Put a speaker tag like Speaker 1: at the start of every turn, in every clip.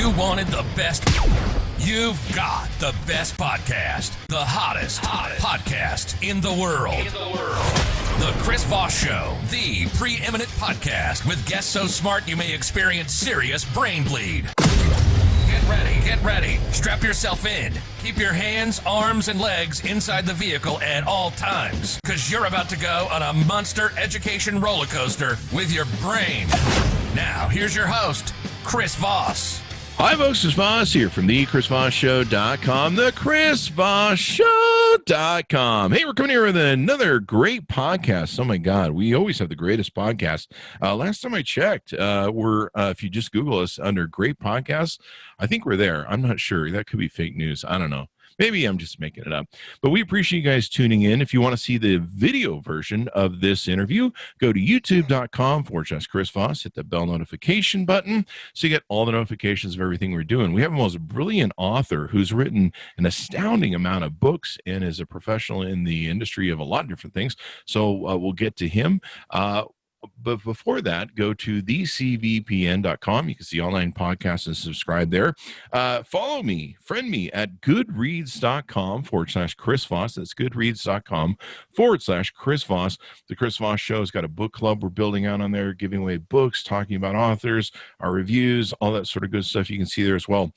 Speaker 1: You wanted the best. You've got the best podcast. The hottest podcast in the world. The Chris Voss Show, the preeminent podcast with guests so smart you may experience serious brain bleed. Get ready. Strap yourself in. Keep your hands, arms, and legs inside the vehicle at all times, because you're about to go on a monster education roller coaster with your brain. Now, here's your host, Chris Voss.
Speaker 2: Hi, folks. Chris Voss here from the ChrisVossShow.com, the ChrisVossShow.com. Hey, we're coming here with another great podcast. Oh, my God. We always have the greatest podcast. Last time I checked, we're if you just Google us under great podcasts, I think we're there. I'm not sure. That could be fake news. I don't know. Maybe I'm just making it up. But we appreciate you guys tuning in. If you want to see the video version of this interview, go to youtube.com/Chris Voss. Hit the bell notification button so you get all the notifications of everything we're doing. We have a most brilliant author who's written an astounding amount of books and is a professional in the industry of a lot of different things. So we'll get to him. But before that, go to thecvpn.com. You can see online podcasts and subscribe there. Follow me, friend me at goodreads.com/Chris Voss. That's goodreads.com/Chris Voss. The Chris Voss Show has got a book club we're building out on there, giving away books, talking about authors, our reviews, all that sort of good stuff you can see there as well.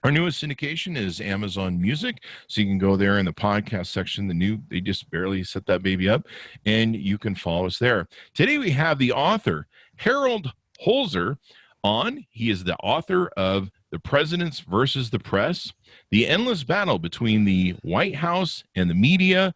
Speaker 2: Our newest syndication is Amazon Music, so you can go there in the podcast section. They just barely set that baby up, and you can follow us there. Today we have the author, Harold Holzer, on. He is the author of The Presidents versus the Press, The Endless Battle Between the White House and the Media,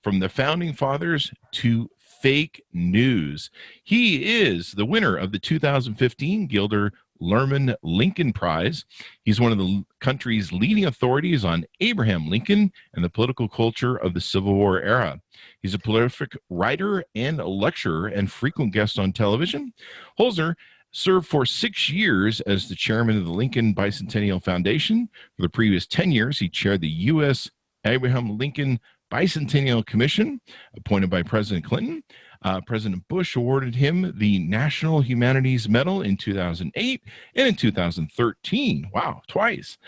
Speaker 2: from the Founding Fathers to Fake News. He is the winner of the 2015 Gilder Lerman Lincoln Prize. He's one of the country's leading authorities on Abraham Lincoln and the political culture of the Civil War era. He's a prolific writer and a lecturer and frequent guest on television. Holzer served for 6 years as the chairman of the Lincoln Bicentennial Foundation. For the previous 10 years, he chaired the U.S. Abraham Lincoln Bicentennial Commission, appointed by President Clinton. President Bush awarded him the National Humanities Medal in 2008 and in 2013. Wow, twice.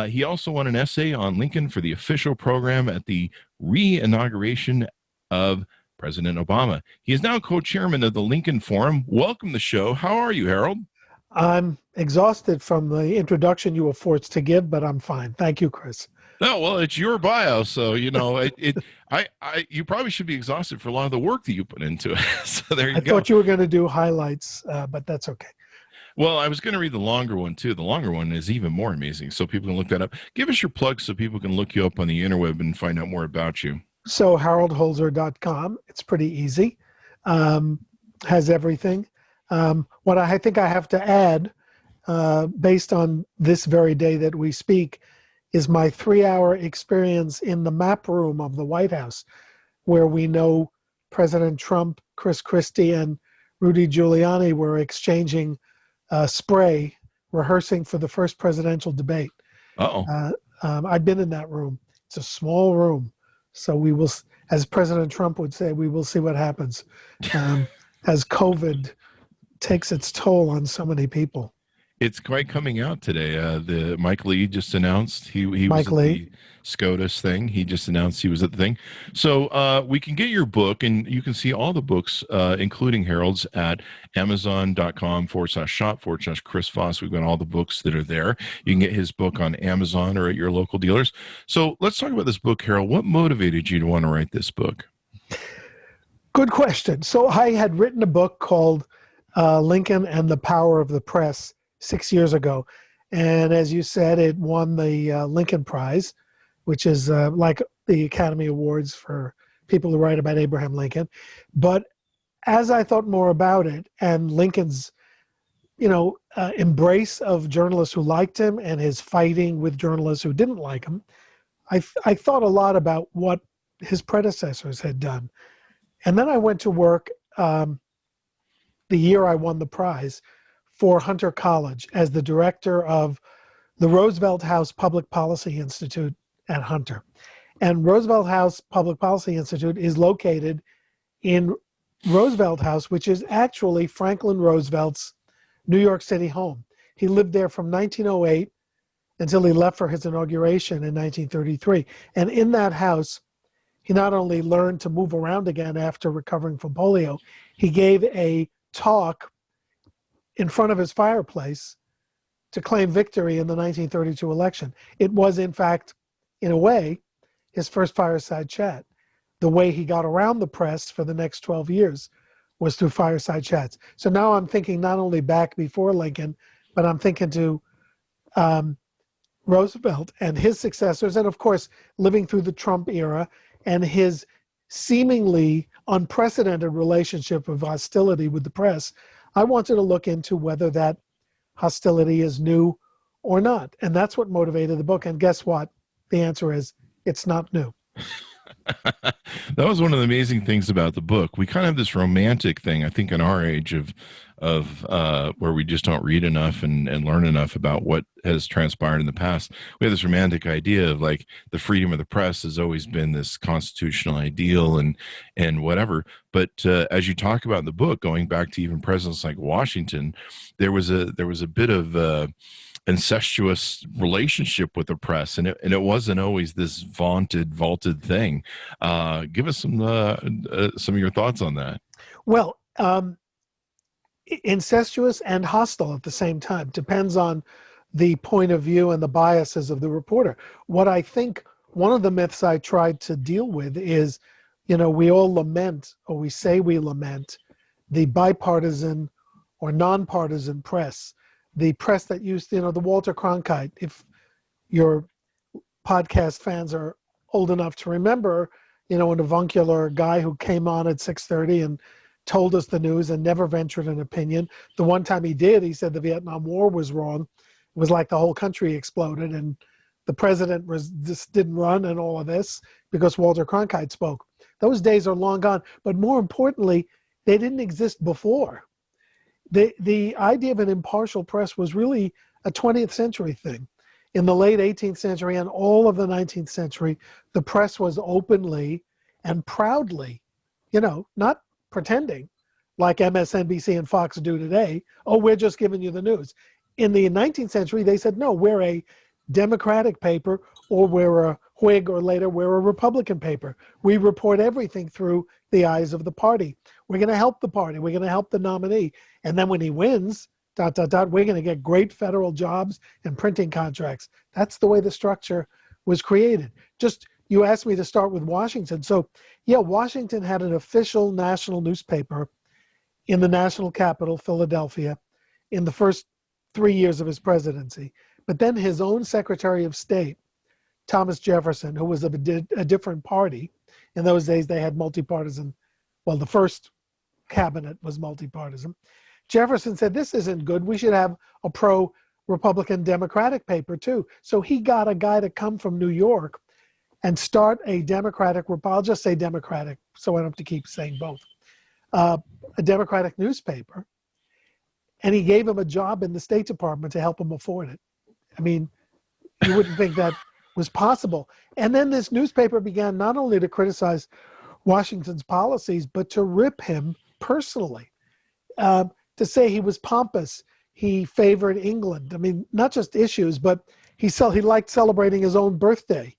Speaker 2: He also won an essay on Lincoln for the official program at the re-inauguration of President Obama. He is now co-chairman of the Lincoln Forum. Welcome to the show. How are you, Harold?
Speaker 3: I'm exhausted from the introduction you were forced to give, but I'm fine. Thank you, Chris.
Speaker 2: No, well, it's your bio, so you know you probably should be exhausted for a lot of the work that you put into it. So there you go.
Speaker 3: I thought you were going to do highlights, but that's okay.
Speaker 2: Well, I was going to read the longer one too. The longer one is even more amazing, so people can look that up. Give us your plug so people can look you up on the interweb and find out more about you.
Speaker 3: So haroldholzer.com. It's pretty easy. Has everything. What I think I have to add, based on this very day that we speak, is my 3-hour experience in the map room of the White House, where we know President Trump, Chris Christie, and Rudy Giuliani were exchanging spray, rehearsing for the first presidential debate. I've been in that room. It's a small room. So we will, as President Trump would say, we will see what happens as COVID takes its toll on so many people.
Speaker 2: It's quite coming out today. The Mike Lee just announced he was at the SCOTUS thing. He just announced he was at the thing. So we can get your book, and you can see all the books, including Harold's, at amazon.com/shop/Chris Voss. We've got all the books that are there. You can get his book on Amazon or at your local dealers. So let's talk about this book, Harold. What motivated you to want to write this book?
Speaker 3: Good question. So I had written a book called Lincoln and the Power of the Press 6 years ago. And as you said, it won the Lincoln Prize, which is like the Academy Awards for people who write about Abraham Lincoln. But as I thought more about it and Lincoln's, embrace of journalists who liked him and his fighting with journalists who didn't like him, I thought a lot about what his predecessors had done. And then I went to work the year I won the prize for Hunter College as the director of the Roosevelt House Public Policy Institute at Hunter. And Roosevelt House Public Policy Institute is located in Roosevelt House, which is actually Franklin Roosevelt's New York City home. He lived there from 1908 until he left for his inauguration in 1933. And in that house, he not only learned to move around again after recovering from polio, he gave a talk in front of his fireplace to claim victory in the 1932 election. It was, in fact, in a way, his first fireside chat. The way he got around the press for the next 12 years was through fireside chats. So now I'm thinking not only back before Lincoln, but I'm thinking to Roosevelt and his successors, and of course, living through the Trump era and his seemingly unprecedented relationship of hostility with the press. I wanted to look into whether that hostility is new or not. And that's what motivated the book. And guess what? The answer is it's not new.
Speaker 2: That was one of the amazing things about the book. We kind of have this romantic thing, I think, in our age of where we just don't read enough and learn enough about what has transpired in the past. We have this romantic idea of like the freedom of the press has always been this constitutional ideal and whatever. But as you talk about in the book, going back to even presidents like Washington, there was a bit of incestuous relationship with the press, and it wasn't always this vaulted thing. Give us some of your thoughts on that.
Speaker 3: Well, incestuous and hostile at the same time depends on the point of view and the biases of the reporter. What I think one of the myths I tried to deal with is, we all lament, or we say we lament, the bipartisan or nonpartisan press. The press that used, the Walter Cronkite, if your podcast fans are old enough to remember, an avuncular guy who came on at 6:30 and told us the news and never ventured an opinion. The one time he did, he said the Vietnam War was wrong. It was like the whole country exploded and the president just didn't run and all of this because Walter Cronkite spoke. Those days are long gone. But more importantly, they didn't exist before. The idea of an impartial press was really a 20th century thing. In the late 18th century and all of the 19th century, the press was openly and proudly, not pretending like MSNBC and Fox do today. Oh, we're just giving you the news. In the 19th century, they said, no, we're a Democratic paper, or we're a Whig, or later we're a Republican paper. We report everything through the eyes of the party. We're going to help the party. We're going to help the nominee. And then when he wins, we're going to get great federal jobs and printing contracts. That's the way the structure was created. You asked me to start with Washington. So, yeah, Washington had an official national newspaper in the national capital, Philadelphia, in the first 3 years of his presidency. But then his own Secretary of State, Thomas Jefferson, who was of a different party. In those days, they had multi-partisan. Well, the first cabinet was multi-partisan. Jefferson said, this isn't good. We should have a pro-Republican Democratic paper, too. So he got a guy to come from New York and start a Democratic, I'll just say Democratic, so I don't have to keep saying both, a Democratic newspaper. And he gave him a job in the State Department to help him afford it. I mean, you wouldn't think that was possible. And then this newspaper began not only to criticize Washington's policies, but to rip him personally, to say he was pompous, he favored England. I mean, not just issues, but he liked celebrating his own birthday.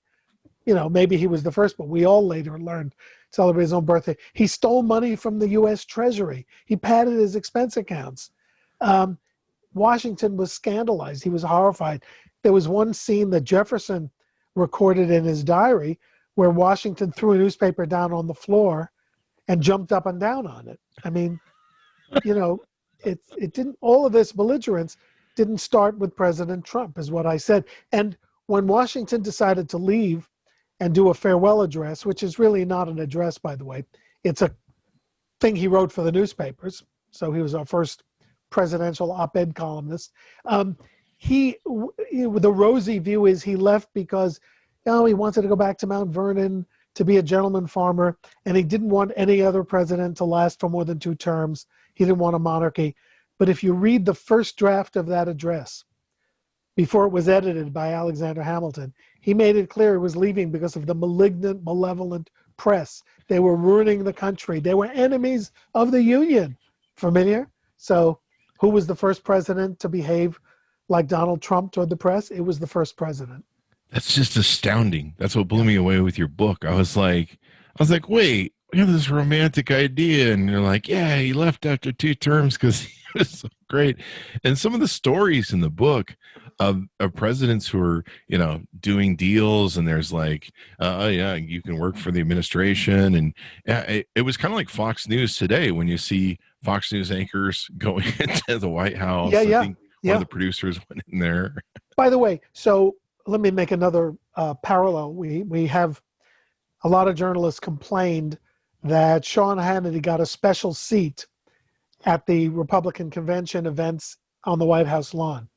Speaker 3: Maybe he was the first, but we all later learned celebrate his own birthday. He stole money from the U.S. Treasury. He padded his expense accounts. Washington was scandalized. He was horrified. There was one scene that Jefferson recorded in his diary where Washington threw a newspaper down on the floor and jumped up and down on it. I mean, it didn't, all of this belligerence didn't start with President Trump, is what I said. And when Washington decided to leave and do a farewell address, which is really not an address, by the way, it's a thing he wrote for the newspapers. So he was our first presidential op-ed columnist. The rosy view is he left because he wanted to go back to Mount Vernon to be a gentleman farmer, and he didn't want any other president to last for more than 2 terms. He didn't want a monarchy. But if you read the first draft of that address, before it was edited by Alexander Hamilton, he made it clear he was leaving because of the malignant, malevolent press. They were ruining the country. They were enemies of the Union. Familiar? So who was the first president to behave like Donald Trump toward the press, it was the first president.
Speaker 2: That's just astounding. That's what blew me away with your book. I was like, wait, we have this romantic idea, and you're like, yeah, he left after 2 terms because he was so great. And some of the stories in the book of presidents who are, doing deals, and there's like, oh yeah, you can work for the administration, and it was kind of like Fox News today when you see Fox News anchors going into the White House. I think one of the producers went in there.
Speaker 3: By the way, so let me make another parallel. We have a lot of journalists complained that Sean Hannity got a special seat at the Republican convention events on the White House lawn.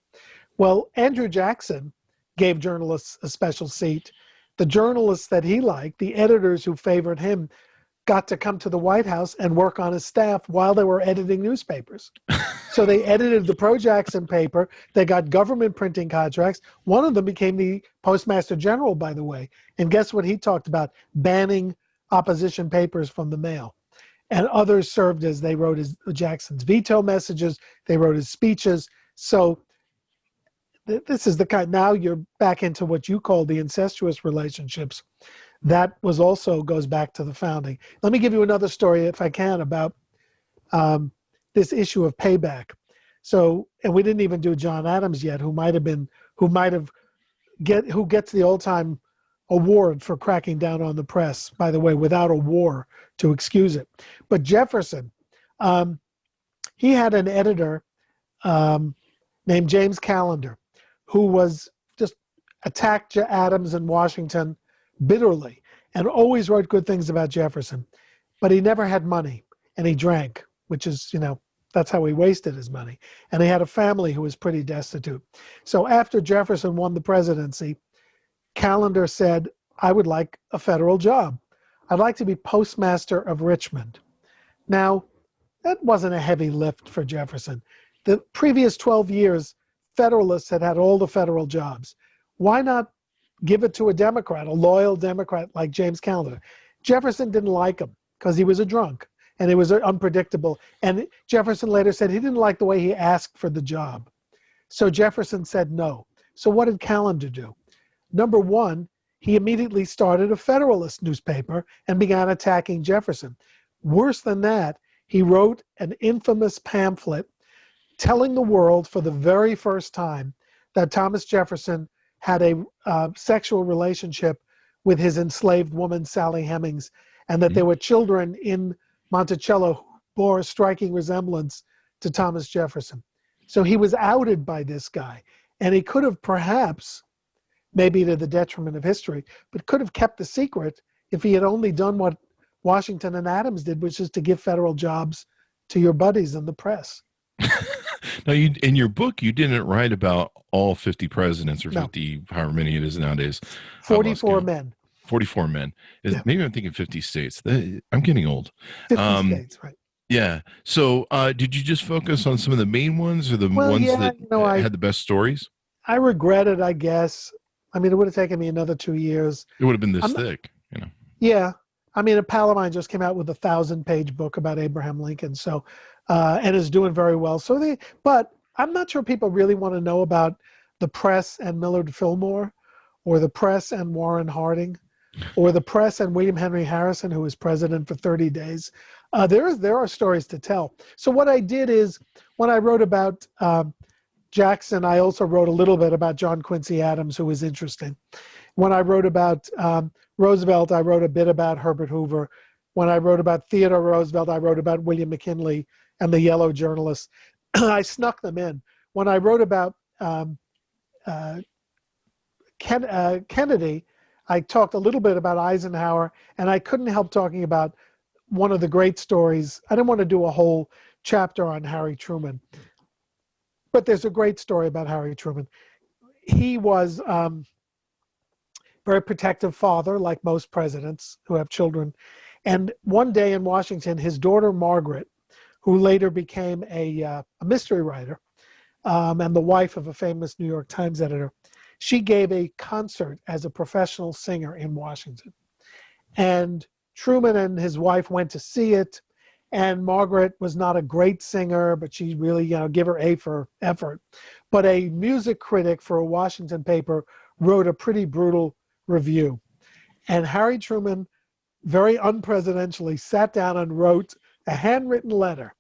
Speaker 3: Well, Andrew Jackson gave journalists a special seat. The journalists that he liked, the editors who favored him, got to come to the White House and work on his staff while they were editing newspapers. So they edited the pro-Jackson paper. They got government printing contracts. One of them became the Postmaster General, by the way. And guess what he talked about? Banning opposition papers from the mail. And others served as they wrote Jackson's veto messages. They wrote his speeches. So this is the kind, now you're back into what you call the incestuous relationships. That was also goes back to the founding. Let me give you another story, if I can, about this issue of payback. So, and we didn't even do John Adams yet, who gets the all-time award for cracking down on the press, by the way, without a war to excuse it. But Jefferson, he had an editor named James Callender, who was just attacked Adams in Washington bitterly and always wrote good things about Jefferson. But he never had money, and he drank, which is, that's how he wasted his money. And he had a family who was pretty destitute. So after Jefferson won the presidency, Callender said, I would like a federal job. I'd like to be postmaster of Richmond. Now, that wasn't a heavy lift for Jefferson. The previous 12 years, Federalists had had all the federal jobs. Why not give it to a Democrat, a loyal Democrat like James Callender? Jefferson didn't like him because he was a drunk and it was unpredictable. And Jefferson later said he didn't like the way he asked for the job. So Jefferson said no. So what did Callender do? Number one, he immediately started a Federalist newspaper and began attacking Jefferson. Worse than that, he wrote an infamous pamphlet telling the world for the very first time that Thomas Jefferson had a sexual relationship with his enslaved woman, Sally Hemings, and that there were children in Monticello who bore a striking resemblance to Thomas Jefferson. So he was outed by this guy, and he could have perhaps, maybe to the detriment of history, but could have kept the secret if he had only done what Washington and Adams did, which is to give federal jobs to your buddies in the press.
Speaker 2: Now, in your book, you didn't write about all 50 presidents or 50,
Speaker 3: No.
Speaker 2: however many it is nowadays.
Speaker 3: 44 men.
Speaker 2: 44 men.
Speaker 3: Yeah.
Speaker 2: Maybe I'm thinking 50 states. I'm getting old.
Speaker 3: 50 states, right.
Speaker 2: Yeah. So did you just focus on some of the main ones or the ones that had the best stories? I
Speaker 3: regret it, I guess. I mean, it would have taken me another 2 years.
Speaker 2: It would have been this thick,
Speaker 3: Yeah. I mean, a pal of mine just came out with a 1,000-page book about Abraham Lincoln. So, and is doing very well. But I'm not sure people really want to know about the press and Millard Fillmore, or the press and Warren Harding, or the press and William Henry Harrison, who was president for 30 days. There are stories to tell. So what I did is, when I wrote about Jackson, I also wrote a little bit about John Quincy Adams, who was interesting. When I wrote about Roosevelt, I wrote a bit about Herbert Hoover. When I wrote about Theodore Roosevelt, I wrote about William McKinley and the yellow journalists. I snuck them in. When I wrote about Kennedy, I talked a little bit about Eisenhower, and I couldn't help talking about one of the great stories. I didn't want to do a whole chapter on Harry Truman, but there's a great story about Harry Truman. He was very protective father, like most presidents who have children. And one day in Washington, his daughter Margaret, who later became a mystery writer and the wife of a famous New York Times editor, she gave a concert as a professional singer in Washington. And Truman and his wife went to see it, And Margaret was not a great singer, but she really, give her A for effort. But a music critic for a Washington paper wrote a pretty brutal review. And Harry Truman, very unpresidentially, sat down and wrote a handwritten letter.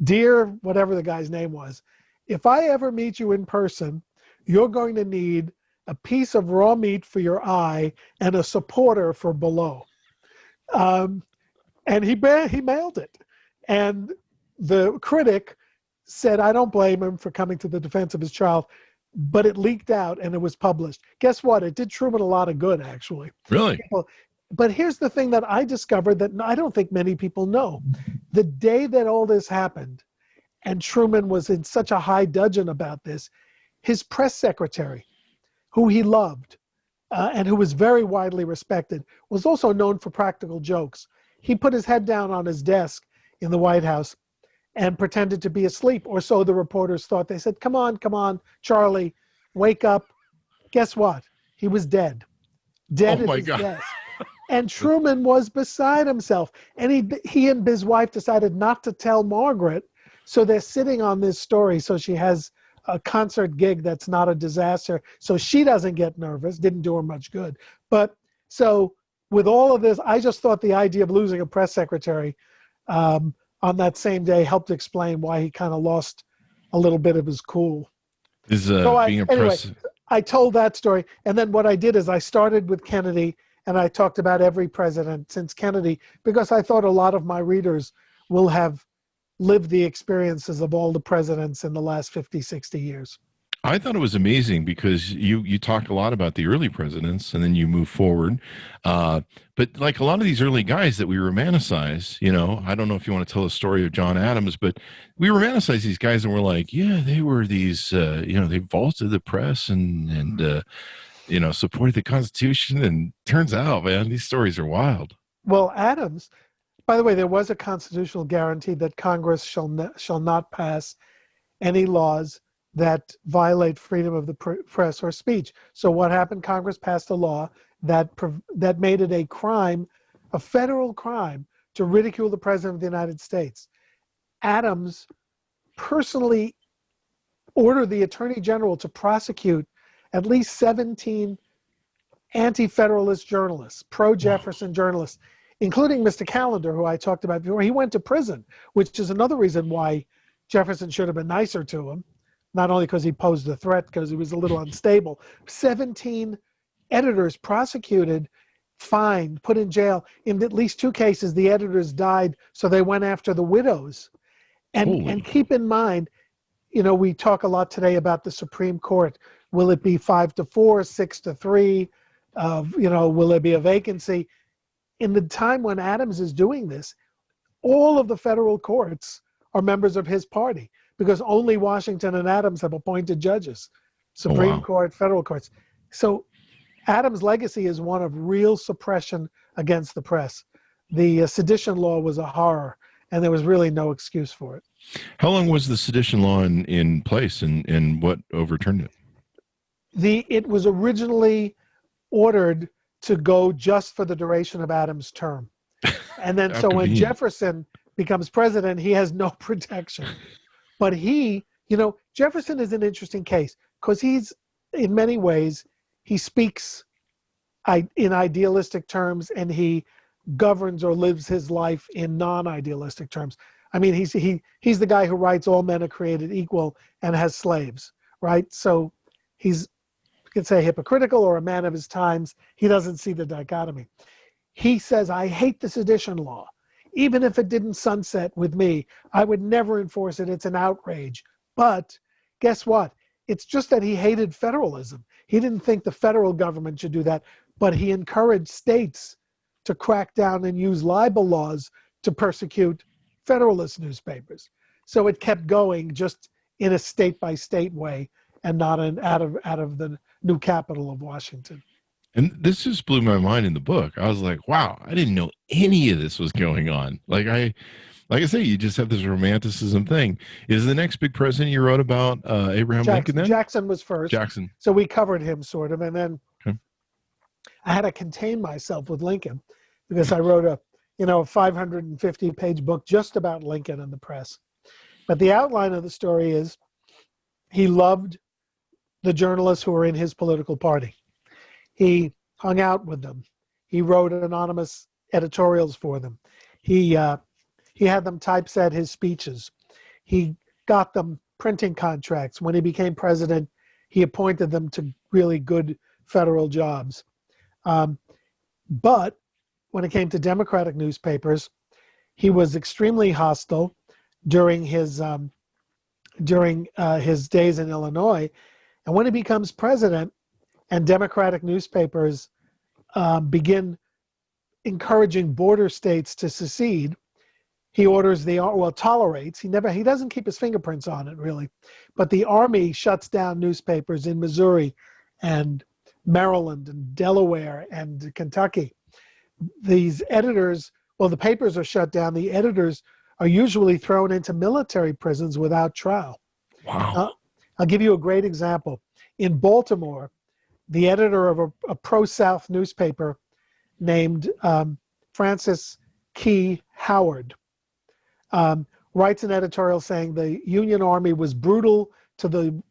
Speaker 3: Dear, whatever the guy's name was, if I ever meet you in person, you're going to need a piece of raw meat for your eye and a supporter for below. And he mailed it. And the critic said, I don't blame him for coming to the defense of his child, but it leaked out and it was published. Guess what? It did Truman a lot of good, actually.
Speaker 2: Really?
Speaker 3: But here's the thing that I discovered that I don't think many people know. The day that all this happened, and Truman was in such a high dudgeon about this, his press secretary, who he loved and who was very widely respected, was also known for practical jokes. He put his head down on his desk in the White House and pretended to be asleep, or so the reporters thought. They said, come on, Charlie, wake up. Guess what? He was dead. Dead at his desk. And Truman was beside himself. And he and his wife decided not to tell Margaret, so they're sitting on this story, so she has a concert gig that's not a disaster, so she doesn't get nervous. Didn't do her much good. But so with all of this, I just thought the idea of losing a press secretary on that same day helped explain why he kind of lost a little bit of his cool.
Speaker 2: Anyway,
Speaker 3: I told that story. And then what I did is I started with Kennedy, and I talked about every president since Kennedy, because I thought a lot of my readers will have lived the experiences of all the presidents in the last 50, 60 years.
Speaker 2: I thought it was amazing because you talked a lot about the early presidents and then you move forward. But like a lot of these early guys that we romanticize, I don't know if you want to tell the story of John Adams, but we romanticize these guys and we're like, yeah, they were these, they vaulted the press and supported the Constitution. And turns out, man, these stories are wild.
Speaker 3: Well, Adams, by the way, there was a constitutional guarantee that Congress shall not pass any laws that violate freedom of the press or speech. So what happened? Congress passed a law that made it a crime, a federal crime, to ridicule the President of the United States. Adams personally ordered the Attorney General to prosecute at least 17 anti-federalist journalists, pro-Jefferson journalists, including Mr. Callender, who I talked about before. He went to prison, which is another reason why Jefferson should have been nicer to him. Not only because he posed a threat, because he was a little unstable. 17 editors prosecuted, fined, put in jail. In at least 2 cases, the editors died, so they went after the widows. And keep in mind, we talk a lot today about the Supreme Court. Will it be 5-4, 6-3? Will there be a vacancy? In the time when Adams is doing this, all of the federal courts are members of his party, because only Washington and Adams have appointed judges, Supreme Court, federal courts. So Adams' legacy is one of real suppression against the press. The Sedition Law was a horror, and there was really no excuse for it.
Speaker 2: How long was the Sedition Law in place, and what overturned it?
Speaker 3: It was originally ordered to go just for the duration of Adams' term. And then so when Jefferson becomes president, he has no protection. But Jefferson is an interesting case because he's, in many ways, he speaks in idealistic terms and he governs or lives his life in non-idealistic terms. I mean, he's the guy who writes all men are created equal and has slaves, right? So he's, you could say, hypocritical or a man of his times. He doesn't see the dichotomy. He says, I hate the Sedition Law. Even if it didn't sunset with me, I would never enforce it. It's an outrage. But guess what? It's just that he hated federalism. He didn't think the federal government should do that, but he encouraged states to crack down and use libel laws to persecute Federalist newspapers. So it kept going just in a state-by-state way and not out of the new capital of Washington.
Speaker 2: And this just blew my mind in the book. I was like, wow, I didn't know any of this was going on. Like I say, you just have this romanticism thing. Is the next big president you wrote about Abraham Lincoln then?
Speaker 3: Jackson was first.
Speaker 2: Jackson.
Speaker 3: So we covered him sort of. And then I had to contain myself with Lincoln because I wrote a 550-page book just about Lincoln and the press. But the outline of the story is he loved the journalists who were in his political party. He hung out with them. He wrote anonymous editorials for them. He had them typeset his speeches. He got them printing contracts. When he became president, he appointed them to really good federal jobs. But when it came to Democratic newspapers, he was extremely hostile during his days in Illinois. And when he becomes president and Democratic newspapers begin encouraging border states to secede, he orders tolerates. He doesn't keep his fingerprints on it really, but the Army shuts down newspapers in Missouri and Maryland and Delaware and Kentucky. These editors, the papers are shut down. The editors are usually thrown into military prisons without trial.
Speaker 2: Wow.
Speaker 3: I'll give you a great example. In Baltimore, the editor of a pro-South newspaper named Francis Key Howard writes an editorial saying the Union Army was brutal to the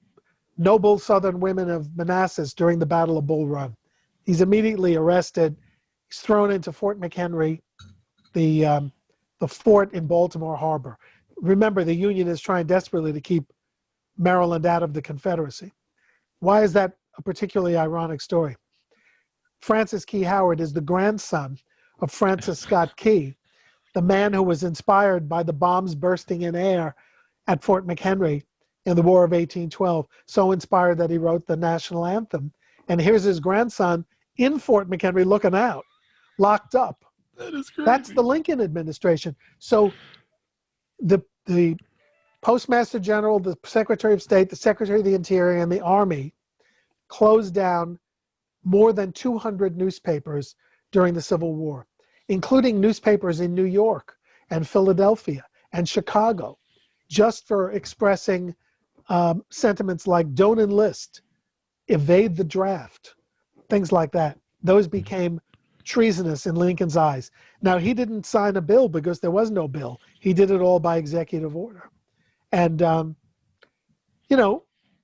Speaker 3: noble Southern women of Manassas during the Battle of Bull Run. He's immediately arrested. He's thrown into Fort McHenry, the fort in Baltimore Harbor. Remember, the Union is trying desperately to keep Maryland out of the Confederacy. Why is that a particularly ironic story? Francis Key Howard is the grandson of Francis Scott Key, the man who was inspired by the bombs bursting in air at Fort McHenry in the War of 1812, so inspired that he wrote the national anthem. And here's his grandson in Fort McHenry looking out, locked up.
Speaker 2: That is crazy.
Speaker 3: That's the Lincoln administration. So the Postmaster General, the Secretary of State, the Secretary of the Interior, and the Army closed down more than 200 newspapers during the Civil War, including newspapers in New York and Philadelphia and Chicago, just for expressing sentiments like don't enlist, evade the draft, things like that. Those became treasonous in Lincoln's eyes. Now, he didn't sign a bill because there was no bill. He did it all by executive order. And,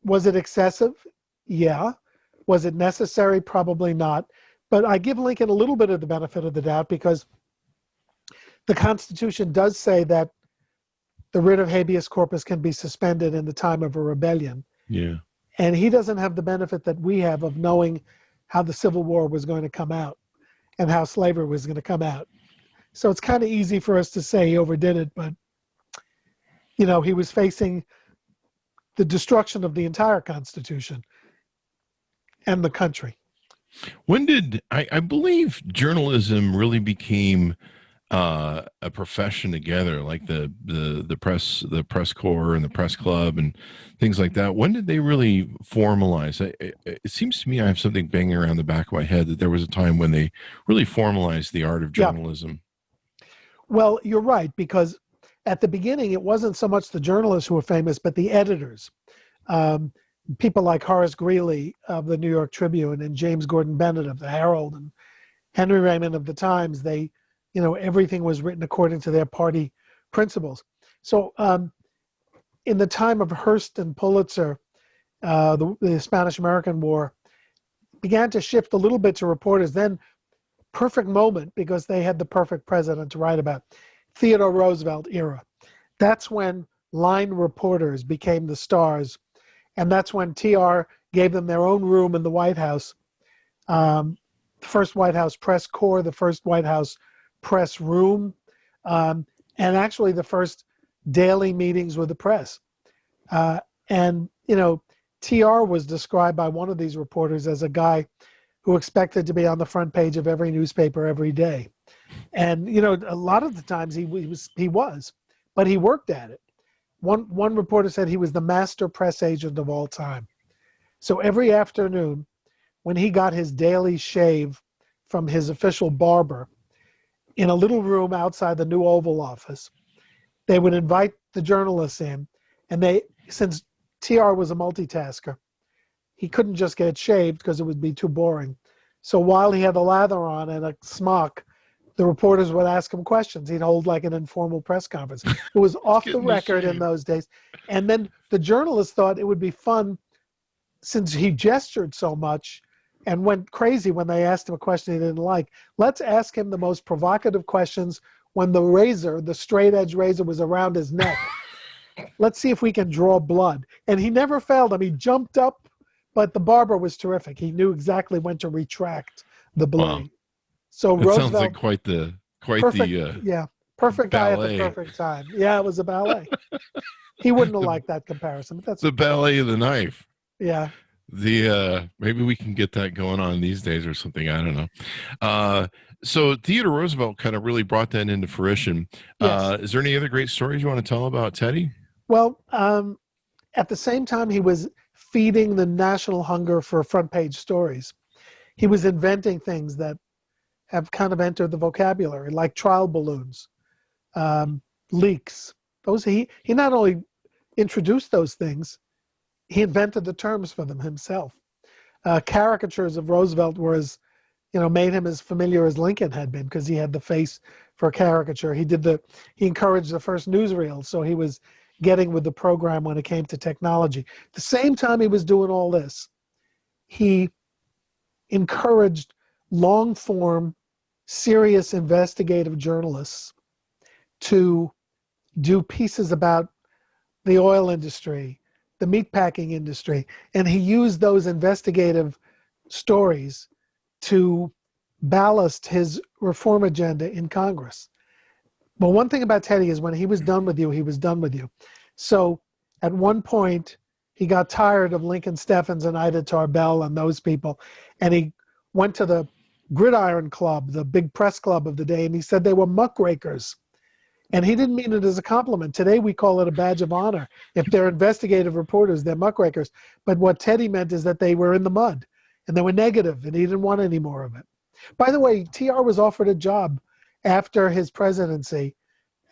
Speaker 3: was it excessive? Yeah. Was it necessary? Probably not. But I give Lincoln a little bit of the benefit of the doubt because the Constitution does say that the writ of habeas corpus can be suspended in the time of a rebellion.
Speaker 2: Yeah.
Speaker 3: And he doesn't have the benefit that we have of knowing how the Civil War was going to come out and how slavery was going to come out. So it's kind of easy for us to say he overdid it, but, he was facing the destruction of the entire Constitution and the country.
Speaker 2: When did I believe journalism really became a profession together, like the press corps and the press club and things like that? When did they really formalize? It seems to me I have something banging around the back of my head that there was a time when they really formalized the art of journalism.
Speaker 3: Yeah. Well, you're right, because at the beginning it wasn't so much the journalists who were famous, but the editors. People like Horace Greeley of the New York Tribune and James Gordon Bennett of the Herald and Henry Raymond of the Times, they, everything was written according to their party principles. So in the time of Hearst and Pulitzer, the Spanish-American War began to shift a little bit to reporters. Then perfect moment because they had the perfect president to write about. Theodore Roosevelt era. That's when line reporters became the stars. And that's when TR gave them their own room in the White House, the first White House press corps, the first White House press room, and actually the first daily meetings with the press. And TR was described by one of these reporters as a guy who expected to be on the front page of every newspaper every day. And, a lot of the times he was, but he worked at it. One reporter said he was the master press agent of all time. So every afternoon, when he got his daily shave from his official barber in a little room outside the new Oval Office, they would invite the journalists in. And since TR was a multitasker, he couldn't just get shaved because it would be too boring. So while he had the lather on and a smock, the reporters would ask him questions. He'd hold like an informal press conference. It was off the record in those days. And then the journalists thought it would be fun, since he gestured so much and went crazy when they asked him a question he didn't like. Let's ask him the most provocative questions when the razor, the straight edge razor, was around his neck. Let's see if we can draw blood. And he never failed him. He jumped up, but the barber was terrific. He knew exactly when to retract the blade.
Speaker 2: Wow.
Speaker 3: So
Speaker 2: It
Speaker 3: Roosevelt,
Speaker 2: sounds like quite the
Speaker 3: perfect guy at
Speaker 2: ballet.
Speaker 3: the perfect time. Yeah, it was a ballet. He wouldn't have liked that comparison, but that's
Speaker 2: the ballet of the knife.
Speaker 3: yeah.
Speaker 2: Maybe we can get that going on these days or something. I don't know. So Theodore Roosevelt kind of really brought that into fruition.
Speaker 3: Yes.
Speaker 2: Is there any other great stories you want to tell about Teddy?
Speaker 3: Well, at the same time he was feeding the national hunger for front page stories, he was inventing things that have kind of entered the vocabulary, like trial balloons, leaks. Those he not only introduced those things, he invented the terms for them himself. Caricatures of Roosevelt made him as familiar as Lincoln had been, because he had the face for a caricature. He encouraged the first newsreel, so he was getting with the program when it came to technology. At the same time he was doing all this, he encouraged long-form, serious investigative journalists to do pieces about the oil industry, the meatpacking industry, and he used those investigative stories to ballast his reform agenda in Congress. But one thing about Teddy is when he was done with you, he was done with you. So at one point, he got tired of Lincoln Steffens and Ida Tarbell and those people, and he went to the Gridiron Club, the big press club of the day, and he said they were muckrakers. And he didn't mean it as a compliment. Today we call it a badge of honor. If they're investigative reporters, they're muckrakers. But what Teddy meant is that they were in the mud, and they were negative, and he didn't want any more of it. By the way, TR was offered a job after his presidency,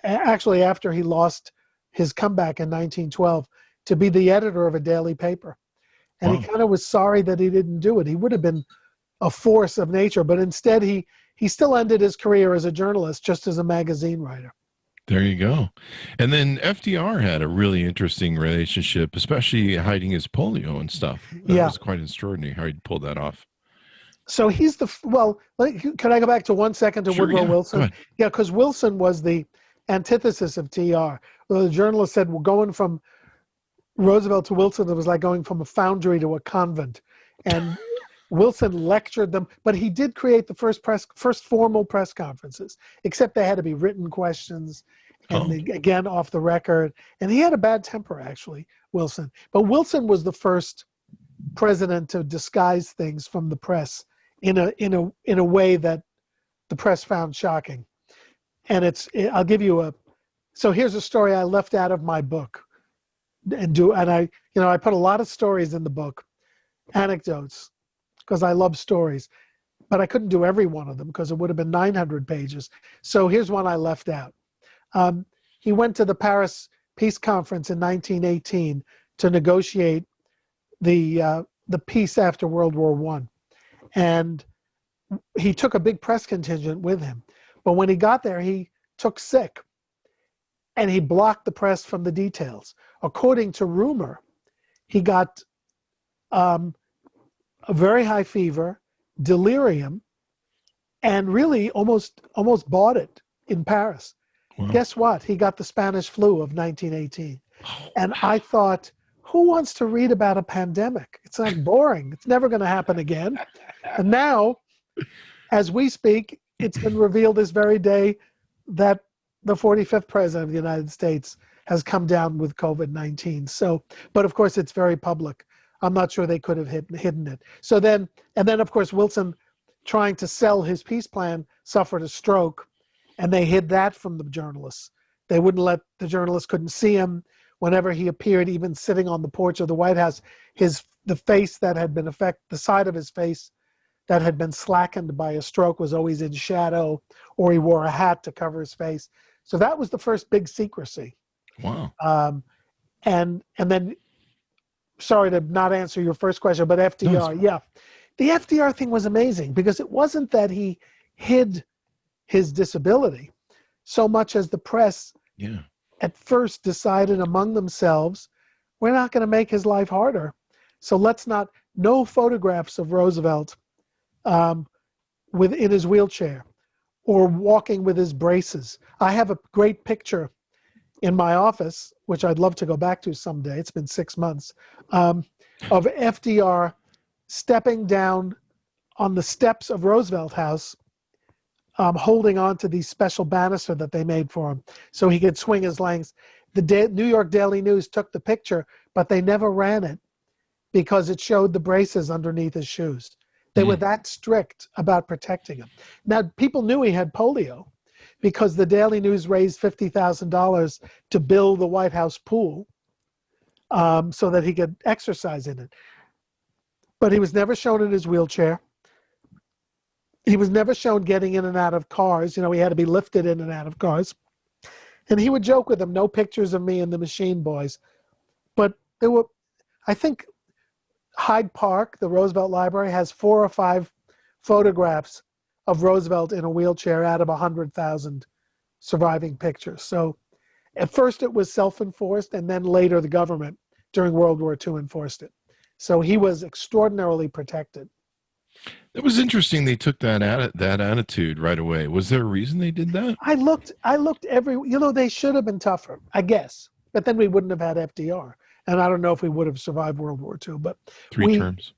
Speaker 3: actually after he lost his comeback in 1912, to be the editor of a daily paper. And
Speaker 2: Wow.
Speaker 3: he kind of was sorry that he didn't do it. He would have been a force of nature, but instead he still ended his career as a journalist, just as a magazine writer.
Speaker 2: There you go. And then FDR had a really interesting relationship, especially hiding his polio and stuff. That was quite extraordinary how he pulled that off.
Speaker 3: So he's can I go back to 1 second to
Speaker 2: Sure,
Speaker 3: Woodrow
Speaker 2: yeah,
Speaker 3: Wilson?
Speaker 2: go ahead.
Speaker 3: Yeah, because Wilson was the antithesis of TR. Well, the journalist said, we're going from Roosevelt to Wilson, it was like going from a foundry to a convent. And Wilson lectured them, but he did create the first formal press conferences, except they had to be written questions, and again, off the record. And he had a bad temper, actually, Wilson. But Wilson was the first president to disguise things from the press in a way that the press found shocking. And I'll give you so here's a story I left out of my book, and I put a lot of stories in the book, anecdotes, because I love stories, but I couldn't do every one of them because it would have been 900 pages. So here's one I left out. He went to the Paris Peace Conference in 1918 to negotiate the peace after World War I. And he took a big press contingent with him. But when he got there, he took sick, and he blocked the press from the details. According to rumor, he got a very high fever, delirium, and really almost bought it in Paris.
Speaker 2: Wow.
Speaker 3: Guess what? He got the Spanish flu of 1918. And I thought, who wants to read about a pandemic? It's like boring. It's never going to happen again. And now, as we speak, it's been revealed this very day that the 45th president of the United States has come down with COVID-19. So, but of course, it's very public. I'm not sure they could have hidden it. So then, and then of course, Wilson, trying to sell his peace plan, suffered a stroke, and they hid that from the journalists. They wouldn't the journalists couldn't see him. Whenever he appeared, even sitting on the porch of the White House, the face that had been the side of his face that had been slackened by a stroke was always in shadow, or he wore a hat to cover his face. So that was the first big secrecy.
Speaker 2: Wow.
Speaker 3: And then, sorry to not answer your first question, but FDR, yeah. The FDR thing was amazing because it wasn't that he hid his disability, so much as the press
Speaker 2: Yeah.
Speaker 3: at first decided among themselves, we're not going to make his life harder. So let's not, no photographs of Roosevelt in his wheelchair or walking with his braces. I have a great picture in my office, which I'd love to go back to someday. It's been 6 months, of FDR stepping down on the steps of Roosevelt House, holding on to the special banister that they made for him so he could swing his legs. The New York Daily News took the picture, but they never ran it because it showed the braces underneath his shoes. They were that strict about protecting him. Now, people knew he had polio because the Daily News raised $50,000 to build the White House pool so that he could exercise in it. But he was never shown in his wheelchair. He was never shown getting in and out of cars. You know, he had to be lifted in and out of cars. And he would joke with them, no pictures of me and the Machine Boys. But there were, I think, Hyde Park, the Roosevelt Library, has 4 or 5 photographs of Roosevelt in a wheelchair out of 100,000 surviving pictures. So at first it was self-enforced, and then later the government during World War II enforced it. So he was extraordinarily protected.
Speaker 2: It was interesting they took that attitude right away. Was there a reason they did that?
Speaker 3: I looked they should have been tougher, I guess. But then we wouldn't have had FDR. And I don't know if we would have survived World War II. But
Speaker 2: 3 terms.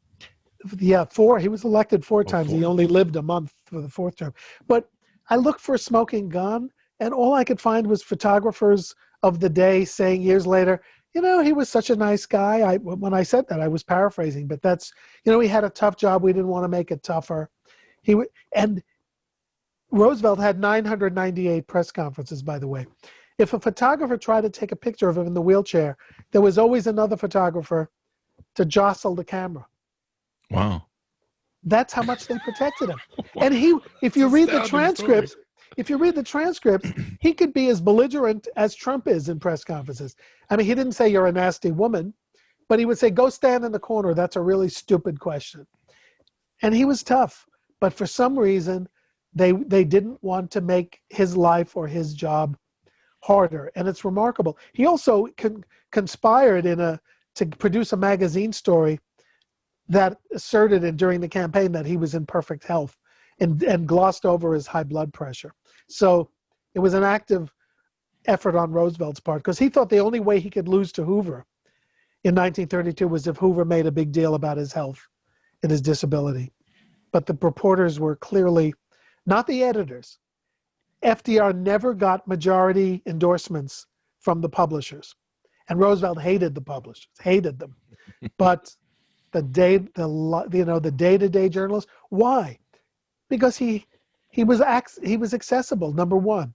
Speaker 3: Yeah, 4. He was elected 4 times.
Speaker 2: 4.
Speaker 3: He only lived a month for the 4th term. But I looked for a smoking gun, and all I could find was photographers of the day saying years later, you know, he was such a nice guy. When I said that, I was paraphrasing, but that's, you know, he had a tough job. We didn't want to make it tougher. And Roosevelt had 998 press conferences, by the way. If a photographer tried to take a picture of him in the wheelchair, there was always another photographer to jostle the camera.
Speaker 2: Wow.
Speaker 3: That's how much they protected him.
Speaker 2: Wow.
Speaker 3: And if you read the
Speaker 2: Astounding
Speaker 3: transcripts, he could be as belligerent as Trump is in press conferences. I mean, he didn't say you're a nasty woman, but he would say, go stand in the corner. That's a really stupid question. And he was tough. But for some reason, they didn't want to make his life or his job harder. And it's remarkable. He also conspired to produce a magazine story that asserted during the campaign that he was in perfect health and glossed over his high blood pressure. So it was an active effort on Roosevelt's part because he thought the only way he could lose to Hoover in 1932 was if Hoover made a big deal about his health and his disability. But the reporters were clearly not the editors. FDR never got majority endorsements from the publishers, and Roosevelt hated the publishers, hated them. But the day-to-day journalists, why? Because he was accessible. Number one,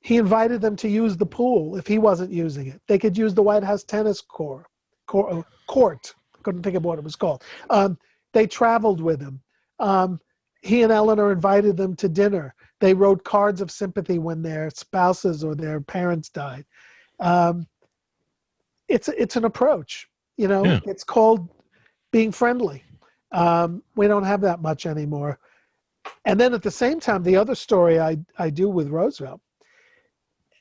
Speaker 3: he invited them to use the pool if he wasn't using it. They could use the White House tennis court. Couldn't think of what it was called. They traveled with him. He and Eleanor invited them to dinner. They wrote cards of sympathy when their spouses or their parents died. It's an approach, you know. Yeah. It's called being friendly. We don't have that much anymore. And then at the same time, the other story I do with Roosevelt,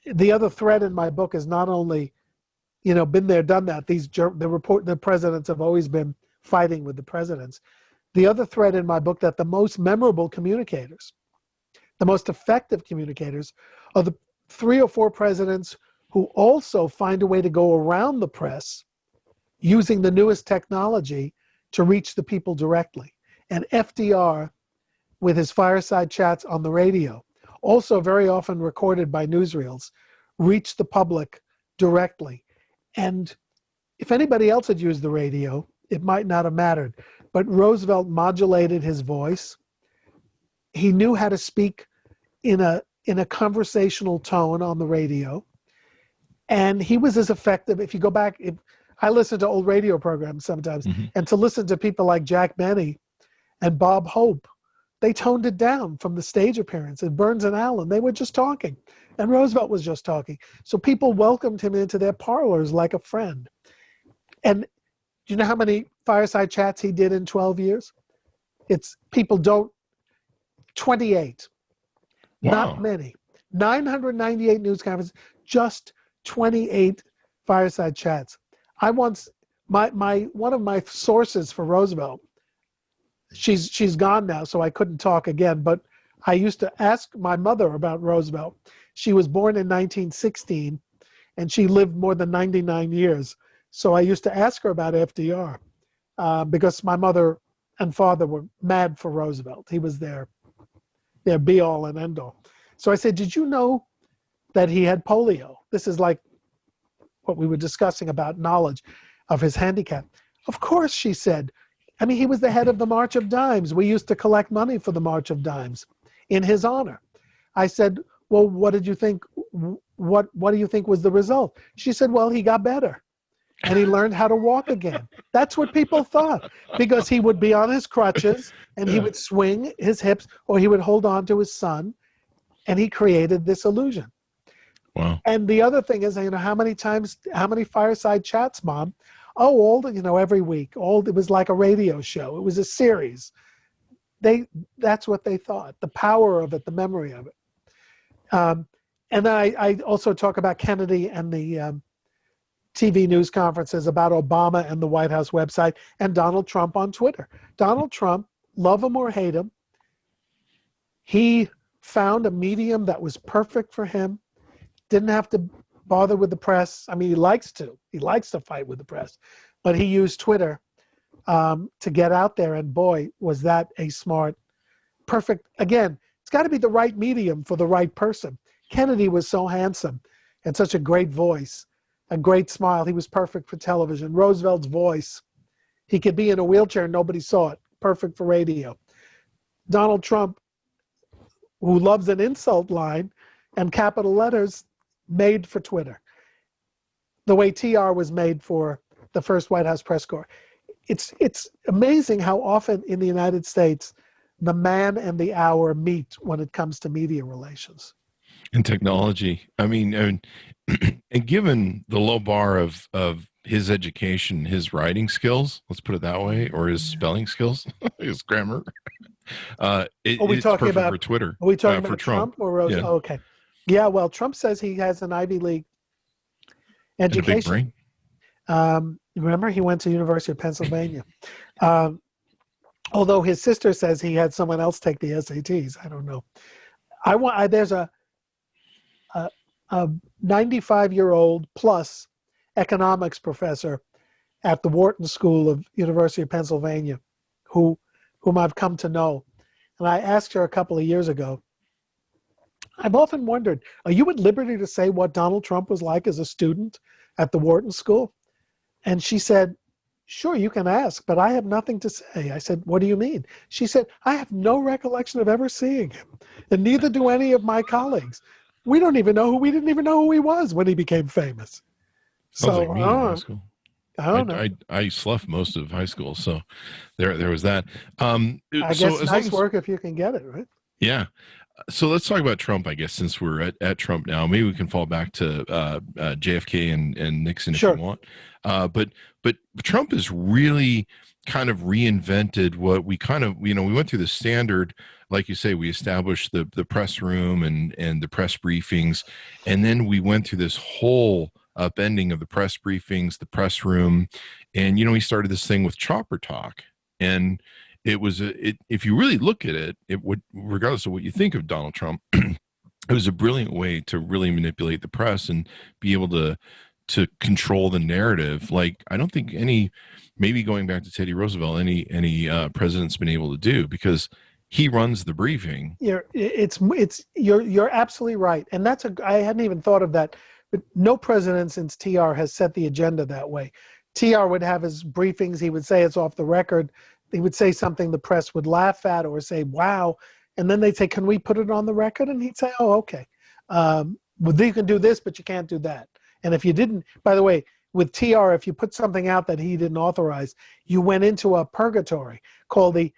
Speaker 3: the other thread in my book is not only, you know, been there, done that. The presidents have always been fighting with the presidents. The other thread in my book that the most memorable communicators, the most effective communicators, are the 3 or 4 presidents who also find a way to go around the press using the newest technology to reach the people directly. And FDR, with his fireside chats on the radio, also very often recorded by newsreels, reached the public directly. And if anybody else had used the radio, it might not have mattered. But Roosevelt modulated his voice. He knew how to speak in a conversational tone on the radio. And he was as effective. If you go back, I listen to old radio programs sometimes, and to listen to people like Jack Benny and Bob Hope, they toned it down from the stage appearance. And Burns and Allen, they were just talking. And Roosevelt was just talking. So people welcomed him into their parlors like a friend. And do you know how many fireside chats he did in 12 years? 28. Not
Speaker 2: Wow.
Speaker 3: many. 998 news conferences, just 28 fireside chats. I once, one of my sources for Roosevelt, she's gone now, so I couldn't talk again, but I used to ask my mother about Roosevelt. She was born in 1916, and she lived more than 99 years. So I used to ask her about FDR because my mother and father were mad for Roosevelt. He was their be-all and end-all. So I said, did you know that he had polio? This is like what we were discussing about knowledge of his handicap. Of course, she said. I mean, he was the head of the March of Dimes. We used to collect money for the March of Dimes in his honor. I said, well, what did you think? What do you think was the result? She said, well, he got better and he learned how to walk again. That's what people thought, because he would be on his crutches and he would swing his hips, or he would hold on to his son, and he created this illusion.
Speaker 2: Wow.
Speaker 3: And the other thing is, how many fireside chats, Mom? Oh, every week. It was like a radio show. It was a series. That's what they thought. The power of it, the memory of it. And then I also talk about Kennedy and the TV news conferences, about Obama and the White House website, and Donald Trump on Twitter. Donald Trump, love him or hate him, he found a medium that was perfect for him. Didn't have to bother with the press. I mean, he likes to fight with the press, but he used Twitter to get out there. And boy, was that a smart, perfect. Again, it's got to be the right medium for the right person. Kennedy was so handsome and such a great voice, a great smile. He was perfect for television. Roosevelt's voice, he could be in a wheelchair and nobody saw it. Perfect for radio. Donald Trump, who loves an insult line and capital letters, made for Twitter. The way TR was made for the first White House press corps. It's amazing how often in the United States the man and the hour meet when it comes to media relations.
Speaker 2: And technology. I mean, and given the low bar of his education, his writing skills, let's put it that way, or his spelling skills, his grammar, it's perfect for Twitter.
Speaker 3: Are we talking
Speaker 2: for
Speaker 3: about Trump or Roosevelt?
Speaker 2: Yeah.
Speaker 3: Oh, okay. Yeah, well, Trump says he has an Ivy League education.
Speaker 2: And a big brain.
Speaker 3: Remember, he went to University of Pennsylvania. Although his sister says he had someone else take the SATs. I don't know. There's a 95-year-old plus economics professor at the Wharton School of University of Pennsylvania, whom I've come to know. And I asked her a couple of years ago, I've often wondered, are you at liberty to say what Donald Trump was like as a student at the Wharton School? And she said, sure, you can ask, but I have nothing to say. I said, what do you mean? She said, I have no recollection of ever seeing him, and neither do any of my colleagues. We didn't even know who he was when he became famous.
Speaker 2: Sounds
Speaker 3: So,
Speaker 2: like me in high school.
Speaker 3: I don't know.
Speaker 2: I sloughed most of high school, so there was that.
Speaker 3: I guess nice work if you can get it, right?
Speaker 2: Yeah. So let's talk about Trump, I guess, since we're at Trump now. Maybe we can fall back to JFK and Nixon if you want. But Trump has really kind of reinvented what we we went through the standard, like you say, we established the press room and the press briefings. And then we went through this whole upending of the press briefings, the press room. And, he started this thing with chopper talk. And it was if you really look at it, regardless of what you think of Donald Trump, it was a brilliant way to really manipulate the press and be able to control the narrative. Like, I don't think maybe going back to Teddy Roosevelt, any president's been able to do, because he runs the briefing. You're
Speaker 3: absolutely right. And I hadn't even thought of that, but no president since TR has set the agenda that way. TR would have his briefings. He would say it's off the record. He would say something the press would laugh at or say, wow. And then they'd say, can we put it on the record? And he'd say, oh, okay. Well, you can do this, but you can't do that. And if you didn't, by the way, with TR, if you put something out that he didn't authorize, you went into a purgatory called the,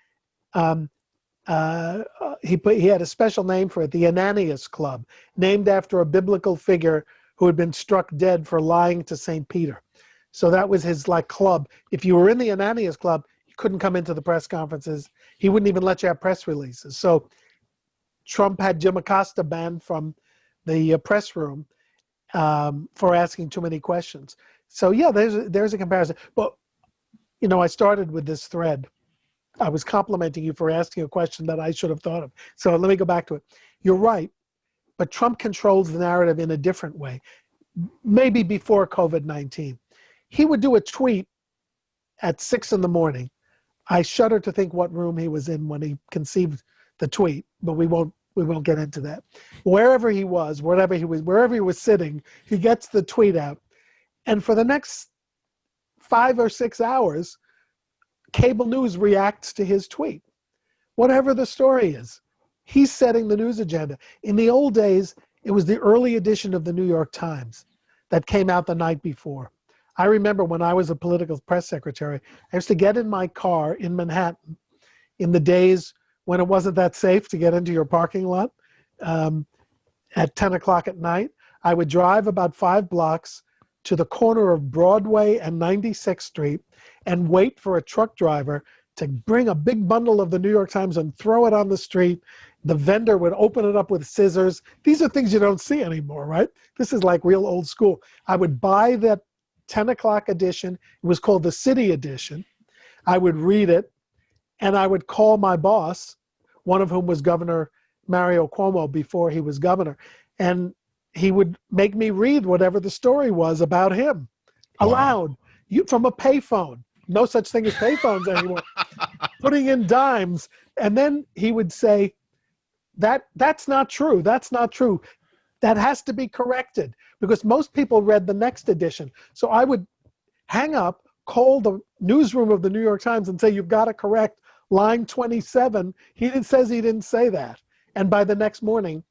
Speaker 3: he had a special name for it, the Ananias Club, named after a biblical figure who had been struck dead for lying to St. Peter. So that was his club. If you were in the Ananias Club, you couldn't come into the press conferences. He wouldn't even let you have press releases. So Trump had Jim Acosta banned from the press room for asking too many questions. So yeah, there's a comparison. But I started with this thread. I was complimenting you for asking a question that I should have thought of. So let me go back to it. You're right, but Trump controls the narrative in a different way. Maybe before COVID-19, he would do a tweet at 6 a.m. I shudder to think what room he was in when he conceived the tweet, but we won't get into that. Wherever he was, wherever he was sitting, he gets the tweet out. And for the next 5 or 6 hours, cable news reacts to his tweet. Whatever the story is, he's setting the news agenda. In the old days, it was the early edition of the New York Times that came out the night before. I remember when I was a political press secretary, I used to get in my car in Manhattan in the days when it wasn't that safe to get into your parking lot at 10 o'clock at night. I would drive about 5 blocks to the corner of Broadway and 96th Street and wait for a truck driver to bring a big bundle of the New York Times and throw it on the street. The vendor would open it up with scissors. These are things you don't see anymore, right? This is like real old school. I would buy that 10 o'clock edition. It was called the City Edition. I would read it, and I would call my boss, one of whom was Governor Mario Cuomo before he was governor, and he would make me read whatever the story was about him aloud from a payphone. No such thing as payphones anymore. Putting in dimes, and then he would say, that's not true. That's not true. That has to be corrected, because most people read the next edition. So I would hang up, call the newsroom of the New York Times and say, you've got to correct line 27. He says he didn't say that. And by the next morning,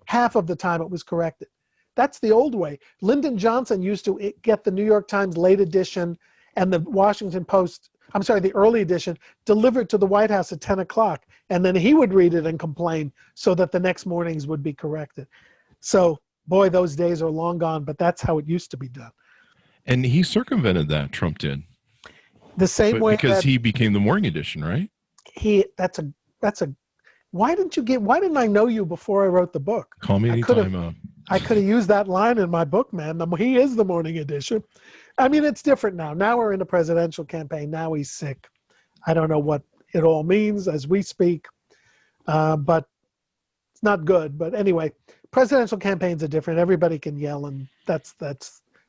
Speaker 3: half of the time it was corrected. That's the old way. Lyndon Johnson used to get the New York Times late edition and the Washington Post, the early edition, delivered to the White House at 10 o'clock. And then he would read it and complain so that the next mornings would be corrected. So, boy, those days are long gone, but that's how it used to be done.
Speaker 2: And he circumvented that, Trump did.
Speaker 3: The same way
Speaker 2: because he became the morning edition, right?
Speaker 3: Why didn't I know you before I wrote the book?
Speaker 2: Call me anytime.
Speaker 3: I could have used that line in my book, man. He is the morning edition. I mean, it's different now. Now we're in a presidential campaign. Now he's sick. I don't know what it all means as we speak, but it's not good. But anyway, presidential campaigns are different. Everybody can yell, and that's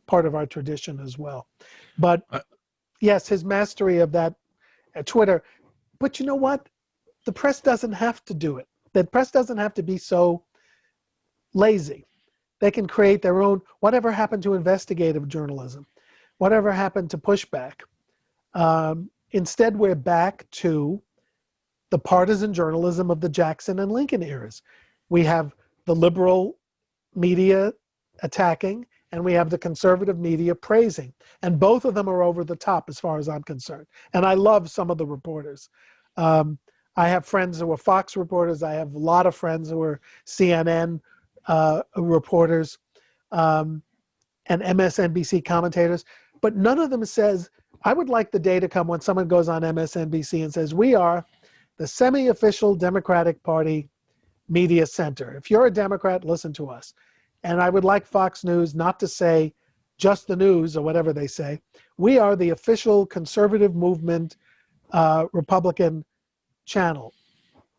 Speaker 3: part of our tradition as well. But yes, his mastery of that Twitter. But you know what? The press doesn't have to do it. The press doesn't have to be so lazy. They can create their own. Whatever happened to investigative journalism? Whatever happened to pushback? Instead, we're back to the partisan journalism of the Jackson and Lincoln eras. We have the liberal media attacking, and we have the conservative media praising. And both of them are over the top as far as I'm concerned. And I love some of the reporters. I have friends who are Fox reporters. I have a lot of friends who are CNN reporters and MSNBC commentators. But none of them says, I would like the day to come when someone goes on MSNBC and says, we are the semi-official Democratic Party media center. If you're a Democrat, listen to us. And I would like Fox News not to say just the news or whatever they say. We are the official conservative movement Republican channel,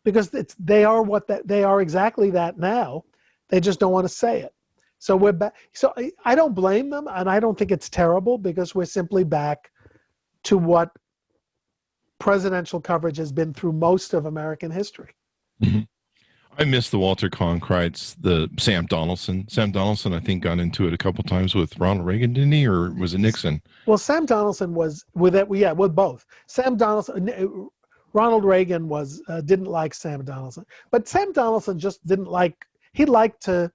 Speaker 3: because they are exactly that now. They just don't want to say it. So we're back. So I don't blame them, and I don't think it's terrible, because we're simply back to what presidential coverage has been through most of American history.
Speaker 2: Mm-hmm. I miss the Walter Cronkite's, the Sam Donaldson. Sam Donaldson, I think, got into it a couple times with Ronald Reagan, didn't he, or was it Nixon?
Speaker 3: Well, Sam Donaldson was with it. Yeah, with both. Sam Donaldson, Ronald Reagan didn't like Sam Donaldson, but Sam Donaldson just didn't like. He liked to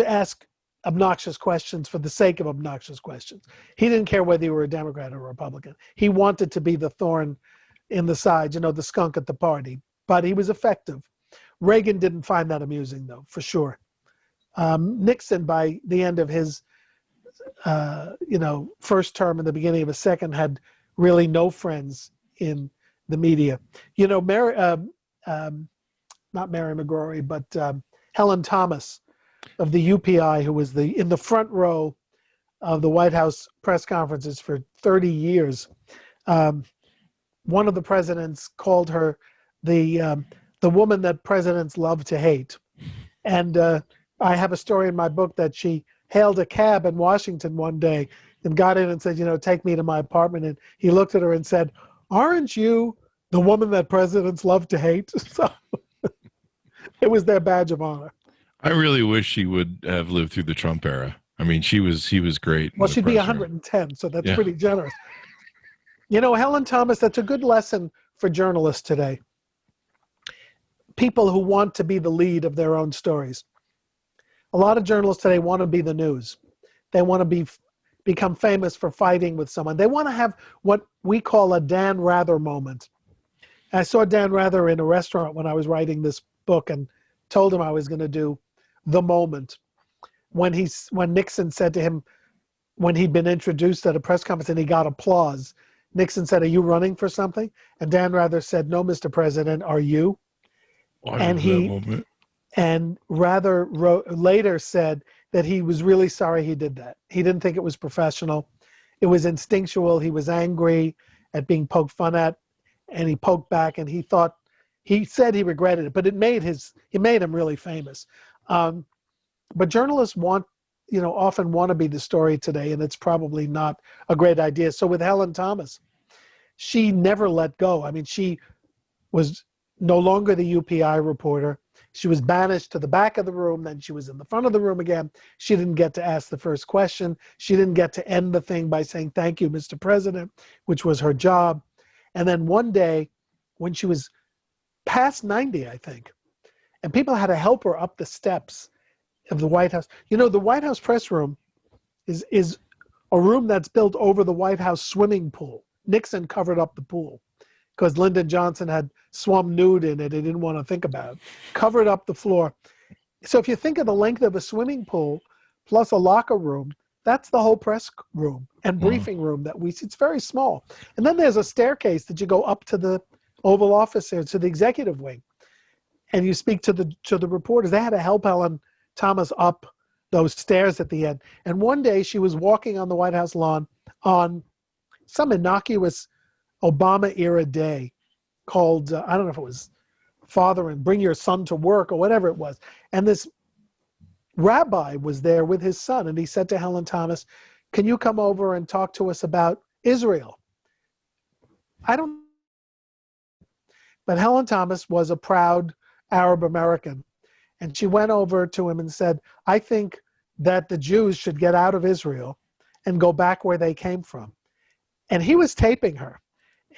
Speaker 3: ask obnoxious questions for the sake of obnoxious questions. He didn't care whether you were a Democrat or a Republican. He wanted to be the thorn in the side, the skunk at the party. But he was effective. Reagan didn't find that amusing, though, for sure. Nixon, by the end of his, first term and the beginning of his second, had really no friends in the media. not Mary McGrory, but Helen Thomas of the UPI, who was in the front row of the White House press conferences for 30 years. One of the presidents called her the woman that presidents love to hate. And I have a story in my book that she hailed a cab in Washington one day and got in and said, take me to my apartment. And he looked at her and said, "Aren't you the woman that presidents love to hate?" So it was their badge of honor.
Speaker 2: I really wish she would have lived through the Trump era. I mean, he was great.
Speaker 3: Well, she'd be 110, so that's pretty generous. Helen Thomas, that's a good lesson for journalists today. People who want to be the lead of their own stories. A lot of journalists today want to be the news. They want to become famous for fighting with someone. They want to have what we call a Dan Rather moment. I saw Dan Rather in a restaurant when I was writing this book and told him I was going to do the moment. When Nixon said to him, when he'd been introduced at a press conference and he got applause, Nixon said, "Are you running for something?" And Dan Rather said, "No, Mr. President, are you?" And Rather later said that he was really sorry he did that. He didn't think it was professional. It was instinctual. He was angry at being poked fun at, and he poked back, and he said he regretted it, but it made him really famous. But journalists often want to be the story today, and it's probably not a great idea. So with Helen Thomas, she never let go. I mean, she was no longer the UPI reporter. She was banished to the back of the room. Then she was in the front of the room again. She didn't get to ask the first question. She didn't get to end the thing by saying, "Thank you, Mr. President," which was her job. And then one day, when she was past 90, I think, and people had to help her up the steps of the White House. The White House press room is a room that's built over the White House swimming pool. Nixon covered up the pool because Lyndon Johnson had swum nude in it and didn't want to think about it. Covered up the floor. So if you think of the length of a swimming pool plus a locker room, that's the whole press room and briefing room that we see. It's very small. And then there's a staircase that you go up to the Oval Office there, to the executive wing, and you speak to the reporters. They had to help Helen Thomas up those stairs at the end. And one day she was walking on the White House lawn on some innocuous Obama-era day called, I don't know if it was Father and Bring Your Son to Work or whatever it was. And this rabbi was there with his son, and he said to Helen Thomas, "Can you come over and talk to us about Israel?" But Helen Thomas was a proud Arab American. And she went over to him and said, "I think that the Jews should get out of Israel and go back where they came from." And he was taping her.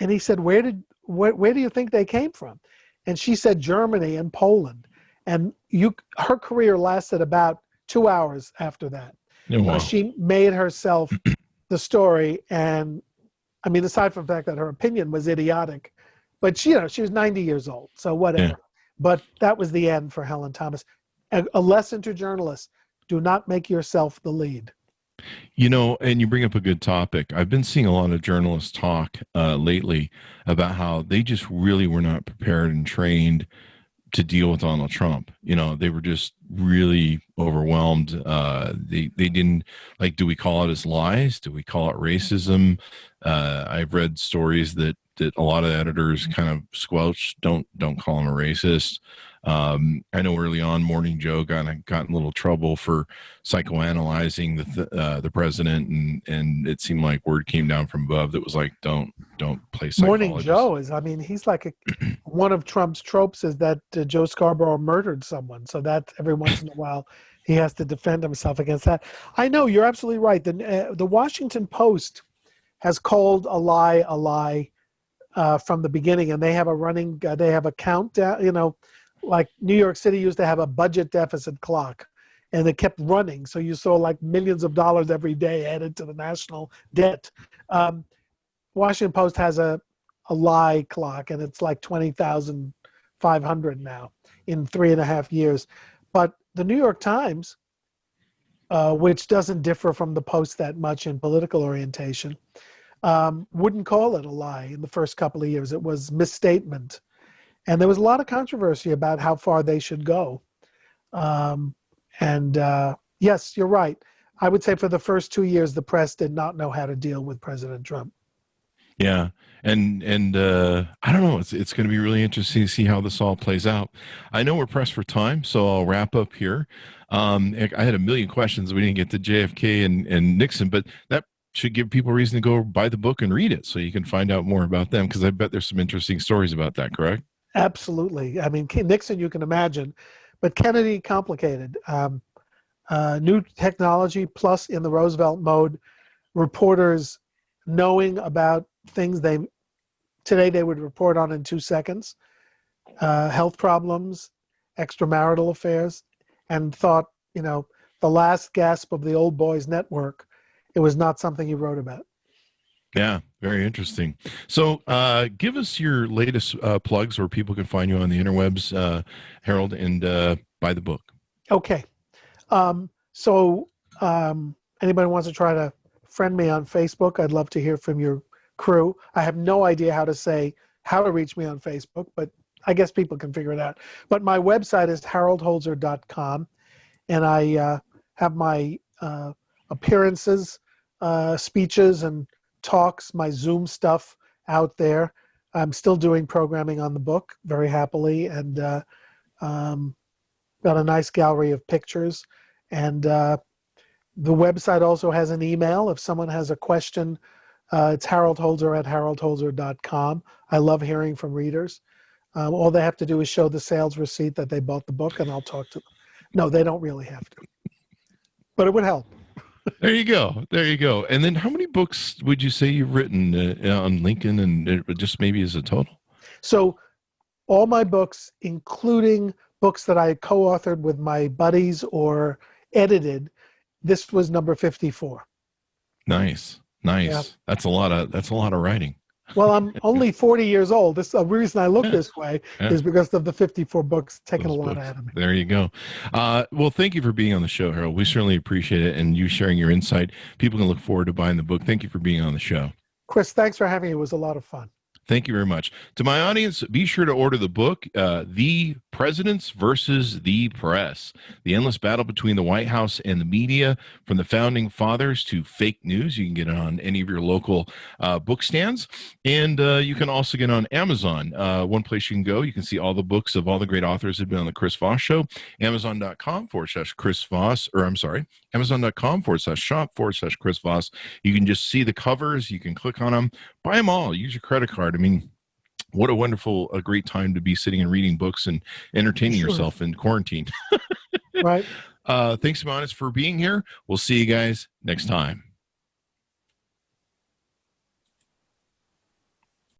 Speaker 3: And he said, where do you think they came from? And she said, "Germany and Poland." And her career lasted about 2 hours after that.
Speaker 2: Oh, wow.
Speaker 3: She made herself the story. And I mean, aside from the fact that her opinion was idiotic, but she was 90 years old, so whatever. Yeah. But that was the end for Helen Thomas. A lesson to journalists: do not make yourself the lead.
Speaker 2: And you bring up a good topic. I've been seeing a lot of journalists talk lately about how they just really were not prepared and trained to deal with Donald Trump. They were just really overwhelmed. They didn't, do we call it as lies? Do we call it racism? I've read stories that a lot of editors kind of squelched. Don't call him a racist. I know early on, Morning Joe got in a little trouble for psychoanalyzing the president, and it seemed like word came down from above that was like, don't play psychologist.
Speaker 3: Morning Joe he's like one of Trump's tropes is that Joe Scarborough murdered someone, so that every once in a while he has to defend himself against that. I know, you're absolutely right. The Washington Post has called a lie from the beginning, and they have a countdown. Like New York City used to have a budget deficit clock, and it kept running. So you saw like millions of dollars every day added to the national debt. Washington Post has a lie clock, and it's like 20,500 now in 3.5 years. But the New York Times, which doesn't differ from the Post that much in political orientation, wouldn't call it a lie in the first couple of years. It was misstatement. And there was a lot of controversy about how far they should go. Yes, you're right. I would say for the first 2 years, the press did not know how to deal with President Trump.
Speaker 2: Yeah. And I don't know, it's going to be really interesting to see how this all plays out. I know we're pressed for time, so I'll wrap up here. I had a million questions. We didn't get to JFK and Nixon, but that should give people a reason to go buy the book and read it so you can find out more about them, because I bet there's some interesting stories about that, correct?
Speaker 3: Absolutely. I mean, Nixon, you can imagine, but Kennedy, complicated. New technology, plus in the Roosevelt mode, reporters knowing about things today they would report on in 2 seconds, health problems, extramarital affairs, and thought, the last gasp of the old boys network, it was not something you wrote about.
Speaker 2: Yeah, very interesting. So give us your latest plugs where people can find you on the interwebs, Harold, and buy the book.
Speaker 3: Okay. Anybody wants to try to friend me on Facebook, I'd love to hear from your crew. I have no idea how to reach me on Facebook, but I guess people can figure it out. But my website is haroldholzer.com, and I have my appearances, speeches, and talks, my Zoom stuff out there. I'm still doing programming on the book very happily, and got a nice gallery of pictures. And the website also has an email. If someone has a question, it's haroldholzer@haroldholzer.com. I love hearing from readers. All they have to do is show the sales receipt that they bought the book, and I'll talk to them. No, they don't really have to, but it would help.
Speaker 2: There you go. There you go. And then how many books would you say you've written on Lincoln, and just maybe as a total?
Speaker 3: So all my books, including books that I co-authored with my buddies or edited, this was number 54.
Speaker 2: Nice. Yeah. That's a lot of writing.
Speaker 3: Well, I'm only 40 years old. The reason I look this way is because of the 54 books taking a lot out of me.
Speaker 2: There you go. Well, thank you for being on the show, Harold. We certainly appreciate it, and you sharing your insight. People can look forward to buying the book. Thank you for being on the show.
Speaker 3: Chris, thanks for having me. It was a lot of fun.
Speaker 2: Thank you very much. To my audience, be sure to order the book, The Presidents versus the Press, the endless battle between the White House and the media, from the founding fathers to fake news. You can get it on any of your local book stands. And you can also get it on Amazon. One place you can go, you can see all the books of all the great authors who have been on the Chris Voss Show, amazon.com/Chris Voss, amazon.com/shop/Chris Voss. You can just see the covers. You can click on them. Buy them all. Use your credit card. I mean, what a great time to be sitting and reading books and entertaining yourself in quarantine.
Speaker 3: Right.
Speaker 2: Thanks, Monis, for being here. We'll see you guys next time.